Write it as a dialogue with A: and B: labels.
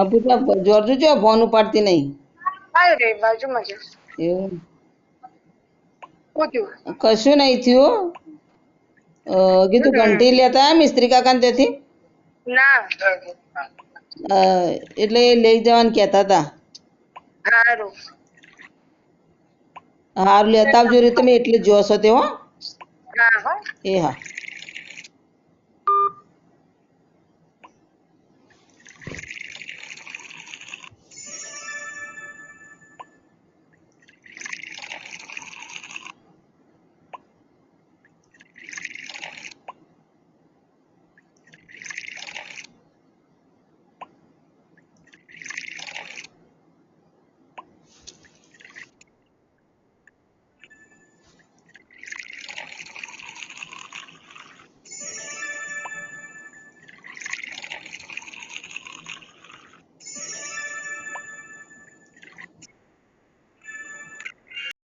A: પૂછા જોરજુ જો ફોન ઉપાડતી નહીં. એવું કશું નહીં થયું. કીધું ઘંટી લેતા આવ્યા મિસ્ત્રી કાકા ને ત્યાંથી એટલે એ લઈ જવાનું કહેતા હતા. હારું લેતા આવજો રે તમે એટલે જોશો તે હો. એ હા.